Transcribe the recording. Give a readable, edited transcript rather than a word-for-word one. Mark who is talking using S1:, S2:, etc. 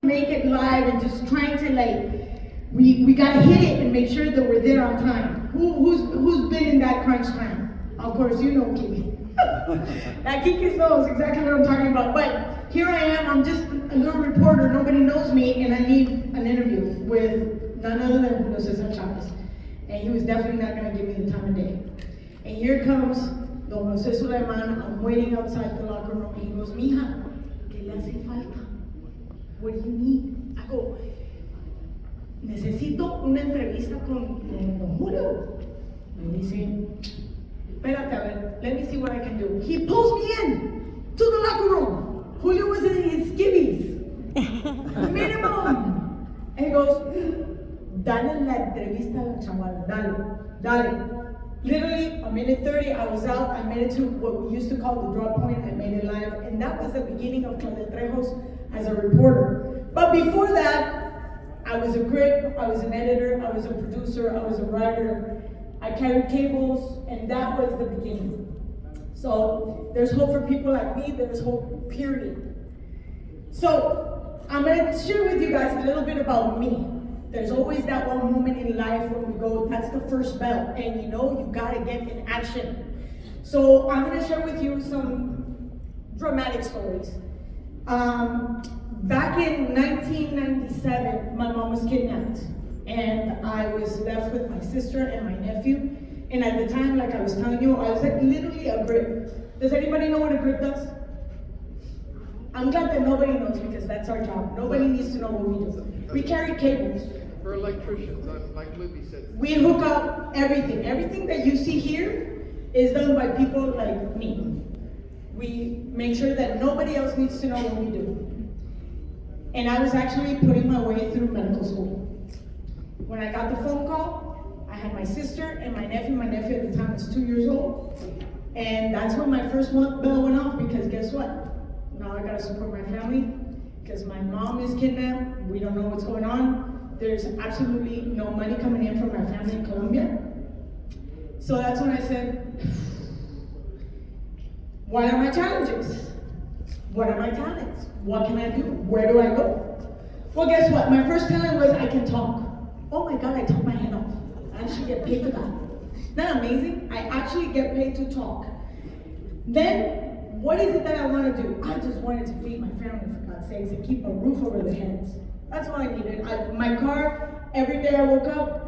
S1: make it live and just trying to we gotta hit it and make sure that we're there on time. Who's been in that crunch time? Of course, you know Kiki. That Kiki knows exactly what I'm talking about. But here I am. I'm just a little reporter. Nobody knows me, and I need an interview with none other than Julio Cesar Chavez. And he was definitely not gonna give me the time of day. And here comes Don José Suleiman. I'm waiting outside the locker room. And he goes, "Mija, ¿qué le hace falta? What do you need?" I go, "Necesito una entrevista con Don Julio." Me dice, "Espérate, a ver, let me see what I can do." He pulls me in to the locker room. Julio was in his skivvies. Minimum. And he goes, "Dale la entrevista a la chavala, dale. Literally, a minute 30, I was out. I made it to what we used to call the drop point. I made it live. And that was the beginning of Claudia Trejos as a reporter. But before that, I was a grip, I was an editor, I was a producer, I was a writer. I carried cables, and that was the beginning. So there's hope for people like me, there's hope, period. So I'm gonna share with you guys a little bit about me. There's always that one moment in life when we go, that's the first bell, and you know you gotta get in action. So I'm gonna share with you some dramatic stories. Back in 1997, my mom was kidnapped, and I was left with my sister and my nephew. And at the time, like I was telling you, I was like literally a grip. Does anybody know what a grip does? I'm glad that nobody knows because that's our job. Nobody needs to know what we do. We carry cables.
S2: For electricians, like Libby said.
S1: We hook up everything. Everything that you see here is done by people like me. We make sure that nobody else needs to know what we do. And I was actually putting my way through medical school. When I got the phone call, I had my sister and my nephew. My nephew at the time was 2 years old. And that's when my first bell went off because guess what? Now I gotta support my family because my mom is kidnapped. We don't know what's going on. There's absolutely no money coming in from my family in Colombia. So that's when I said, what are my challenges? What are my talents? What can I do? Where do I go? Well, guess what? My first talent was I can talk. Oh my God, I talk my head off. I actually get paid for that. Isn't that amazing? I actually get paid to talk. Then, what is it that I want to do? I just wanted to feed my family, for God's sakes, and keep a roof over their heads. That's all I needed. My car, every day I woke up,